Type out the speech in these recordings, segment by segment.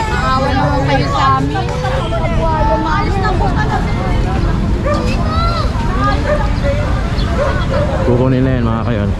Naawa naman kayo sa amin. Maalis na po ka na. Kukunin na yan mga kayon.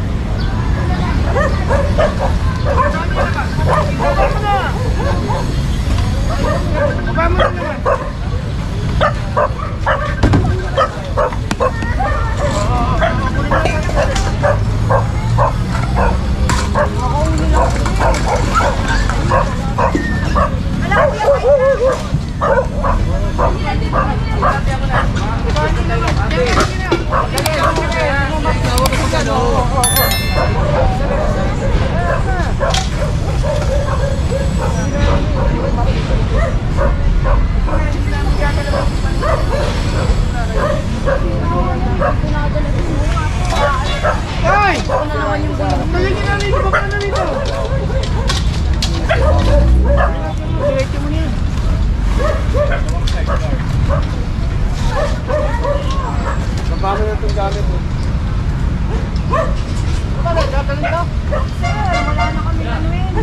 Paano na itong gamit mo? Wala na kami anuin.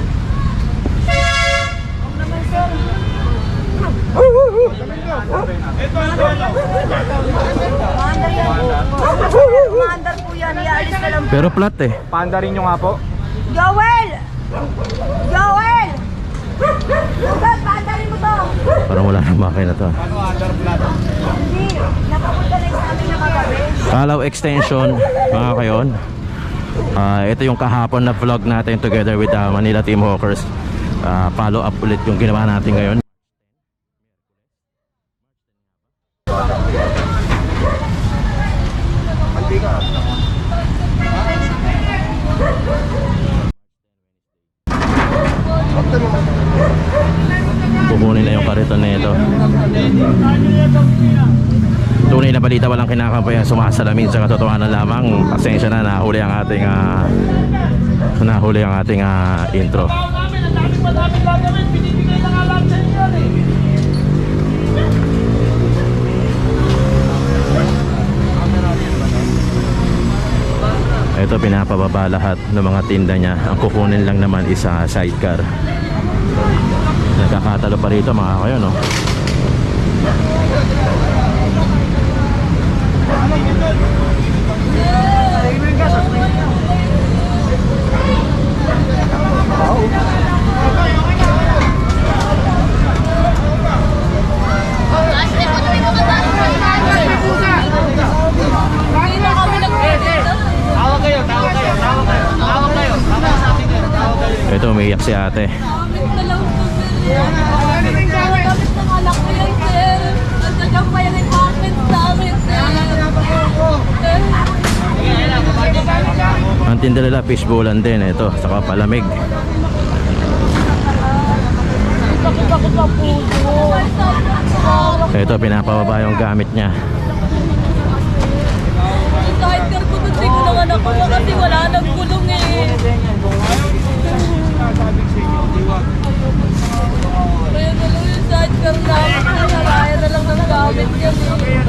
Huwag naman sir. Maandar po yan, iaalis na lang. Pero flat eh. Panda rin nyo nga po. Joel! Joel! Lugat, paandarin mo to! Parang wala nang makina to. Ano under flat? Hindi, napapunta na yung sa amin na kagabi. Kalaw extension mga kayon. Ito yung kahapon na vlog natin together with Manila Team Hawkers. Follow up ulit yung ginawa natin ngayon. Kukunin na yung kariton na ito. Tunay na balita, walang kinakampayan, sumasalamin sa katotohanan lamang. Pasensya na, nahuli ang ating intro. Ito, pinapababa lahat ng mga tinda niya. Ang kukunin lang naman is sidecar. Nagkakatalo pa rito mga kayo, no? Ito, umiiyak si ate. Ang tinda nila fishbowlan din ito, saka palamig. Ito, pinapababa yung gamit niya. Sidecar ko doon, di ko naman ako kasi wala nang gulong eh. Kaya na lang yung sidecar namin, nalaya na lang ng gamit yan eh.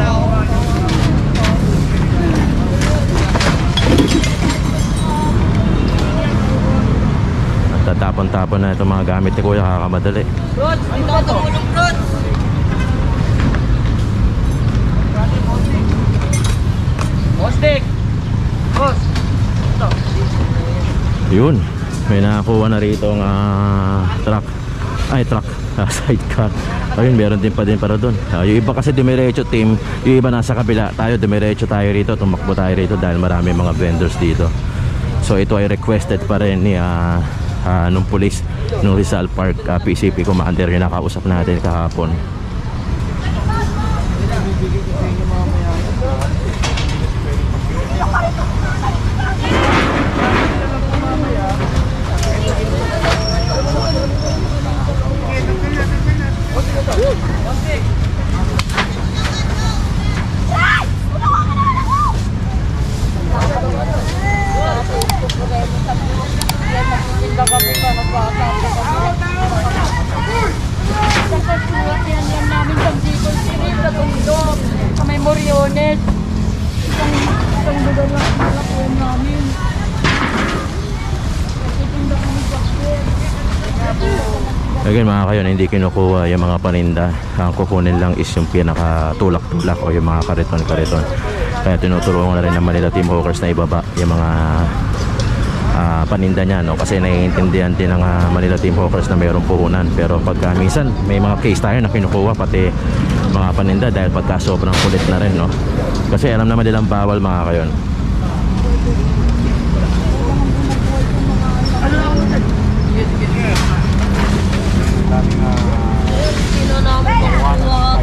Tatapon-tapon na itong mga gamit ni Kuya, kakamadali. Rod, ito ang tumulong Rod. Ostik! Boss! Ito. Yun, may nakakuha na rito ang truck, sidecar. Ayun, meron din para doon. Yung iba kasi dumiretso team, yung iba nasa kabila. Tayo dumiretso tayo rito, tumakbo tayo rito dahil marami mga vendors dito. So ito ay requested pa rin ni nung police nung Rizal Park PCP commander yung nakausap natin kahapon. Again mga kayon, hindi kinukuha yung mga paninda. Ang kukunin lang is yung pinaka-tulak-tulak o yung mga kariton-kariton. Kaya tinutulungan na rin ng Manila Team Hawkers na ibaba yung mga paninda niya, no? Kasi naiintindihan din ng Manila Team Hawkers na mayroong puhunan. Pero pagka minsan may mga case tayo na kinukuha pati mga paninda dahil pagka sobrang kulit na rin, no? Kasi alam naman nilang bawal mga kayon. Sino namin kukuha ka?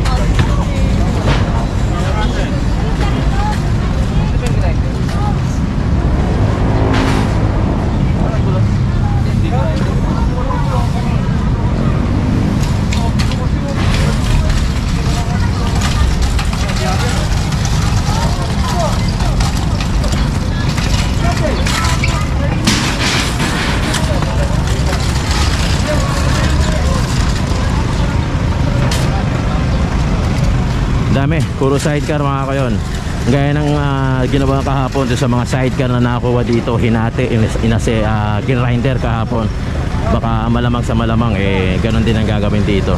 Dami, puro sidecar mga kayon. Gaya ng ginawa kahapon sa mga sidecar na nakuha dito, hinati, ginrinder kahapon. Baka malamang sa malamang ganun din ang gagawin dito.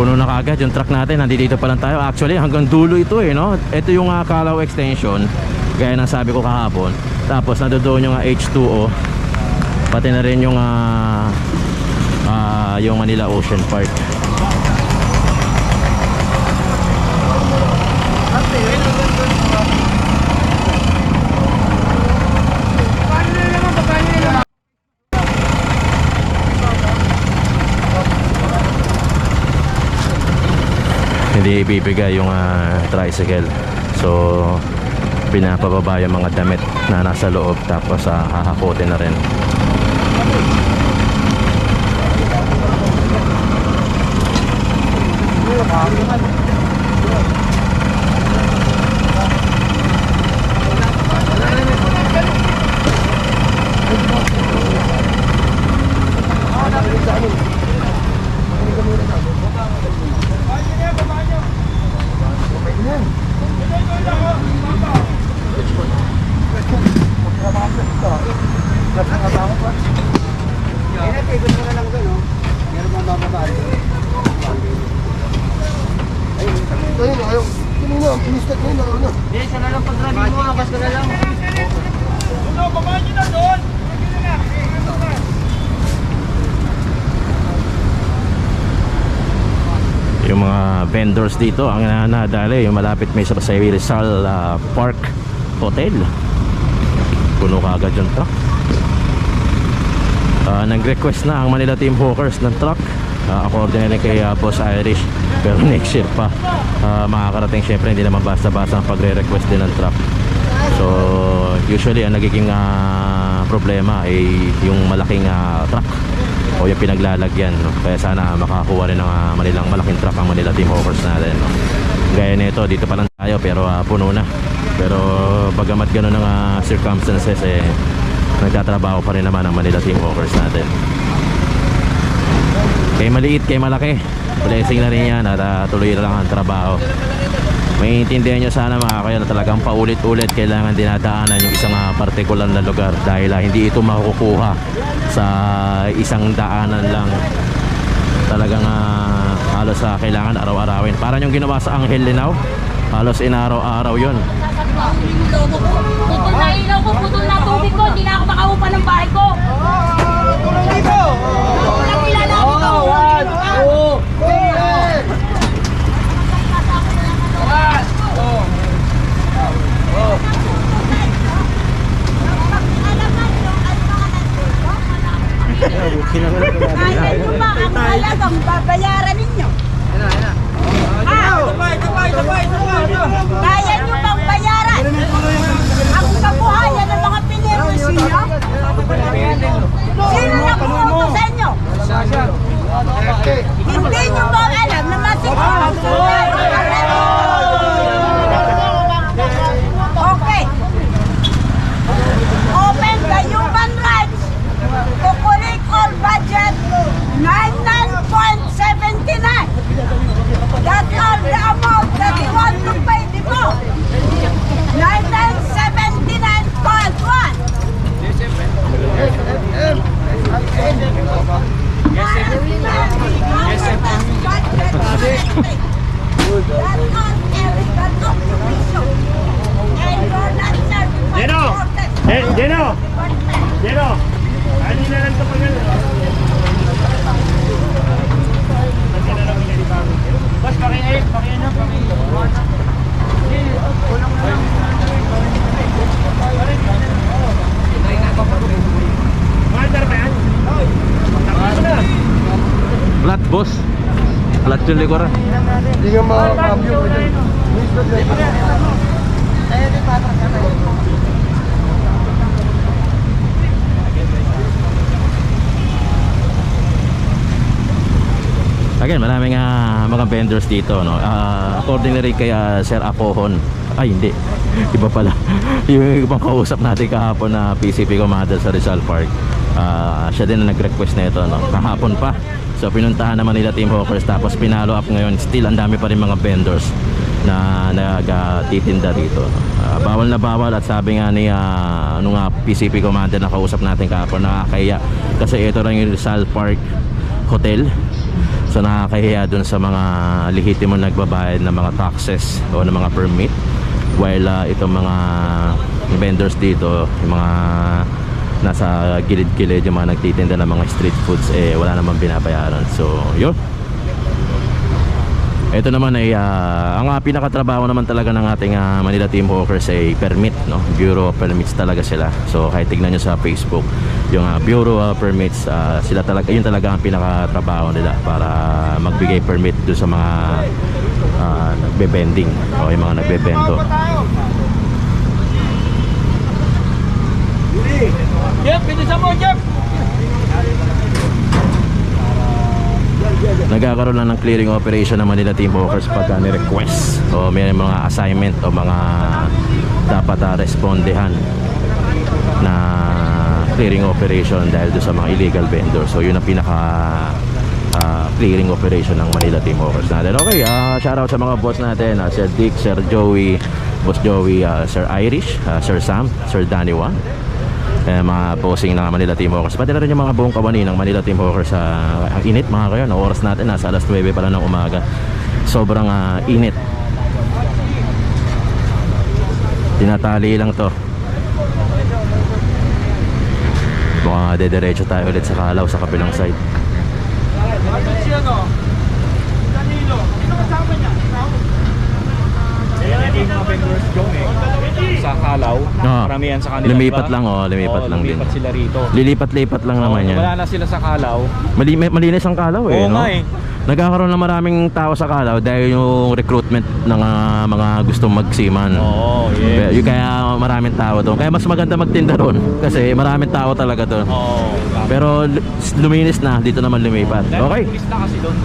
Puno na kagad yung truck natin, nandito pa lang tayo. Actually hanggang dulo ito no. Ito yung Calao extension, gaya ng sabi ko kahapon. Tapos nandoon yung H2O, pati na rin yung yung Manila Ocean Park. Hindi ibibigay yung tricycle, so pinapababa yung mga damit na nasa loob, tapos hahakotin na rin. Yung mga vendors dito ang nadali, yung malapit may sa Rizal Park Hotel, puno kagad yung truck. Nag-request na ang Manila Team Hawkers ng truck, according na kay Boss Irish, pero next year pa makakarating. Syempre hindi naman basta-basta ang pagre-request din ng truck. So usually ang nagiging problema ay yung malaking truck o yung pinaglalagyan, no? Kaya sana makakuha rin ng malaking truck ang Manila Team Hawkers natin, no? Gaya nito, dito pa lang tayo pero puno na. Pero bagamat gano'n ng circumstances, nagtatrabaho pa rin naman ang Manila Team Hawkers natin. Kay maliit, kay malaki, blessing na rin yan at tuloy na lang ang trabaho. Maintindihan nyo sana mga kayo na talagang paulit-ulit kailangan dinadaanan yung isang partikular na lugar dahil hindi ito makukuha sa isang daanan lang. Talagang halos kailangan araw-arawin. Parang yung ginawa sa Anghel Linao, halos inaraw-araw yun. Putol na ilaw ko, putol na tubig ko, hindi na ako makaupa ng bahay ko. Nakilala ako ito. Kaya nyo ba ang halagang babayaran ninyo? Kaya nyo bang bayaran ang kabuhayan ng mga pinirwisyo nyo? Sino nag-uuto sa inyo? Hindi nyo ba alam na masikap? Okay. Open the human rights to collect all budget 99.79. That's all the amount that you want to pay, di ba? 9979.1. Jeno! Ano na lang ito pag Boss, pakiayos, Mandar ba yan? Flat boss. Flat yung likuran. Hindi nga makakambyo. Again, maraming mga vendors dito, no. According na rin kay Sir Apohon. Ay, hindi. Iba pala. Yung ibang kausap natin kahapon na PCP Commander sa Rizal Park. Siya din na nag-request na ito, no. Kahapon pa. So pinuntahan naman nila Team Hawkers, tapos pinalo up ngayon. Still ang dami pa rin mga vendors na nagtitinda dito. Bawal na bawal, at sabi nga ni PCP Commander na kausap natin kahapon, nakakaya kasi ito lang yung Rizal Park Hotel. So nakakahiya dun sa mga lehitimo nagbabayad ng mga taxes o ng mga permit, while itong mga vendors dito, yung mga nasa gilid-gilid, yung mga nagtitinda ng mga street foods, wala namang binabayaran. So yun, ito naman ay ang pinakatrabaho naman talaga ng ating Manila Team Hawkers ay permit, no? Bureau of Permits talaga sila. So kahit tignan nyo sa Facebook yung Bureau of Permits, sila talaga, yun talaga ang pinakatrabaho nila para magbigay permit doon sa mga nagbe-vending o yung mga nagbebendo. Jeff, pinisa mo, Jeff! Nagkakaroon lang ng clearing operation ng Manila Team Hawkers pagka ni-request o may mga assignment o mga dapat respondehan na clearing operation dahil doon sa mga illegal vendors. So yun ang pinaka clearing operation ng Manila Team Hawkers natin. Okay, shoutout sa mga boss natin, Sir Dick, Sir Joey, Boss Joey, Sir Irish, Sir Sam, Sir Danny Wan, mga posing ng Manila Team Hawkers, pati na rin yung mga buong kawani ng Manila Team Hawkers. Ang init mga kayo, na oras natin nasa alas 9 pala ng umaga. Sobrang init. Tinatali lang to. Mukhang dediretso tayo ulit sa Kalaw sa kabilang side. Danilo, sino kasama niya? Yung mga vendors doon sa Kalaw, maramihan sa kanila. Lumipat lang, lumipat lang din. Lumipat sila rito. Lilipat-lipat lang naman yan. Wala na sila sa Kalaw. Malinis ang Kalaw Oo no? nga eh. Nagkakaroon ng maraming tao sa Kalaw dahil yung recruitment ng mga gustong magsiman. Oo, yes. Yung kaya maraming tao doon. Kaya mas maganda magtinda doon kasi maraming tao talaga doon. Oo. Pero luminis na, dito naman lumipat. Okay. Pulis na kasi doon.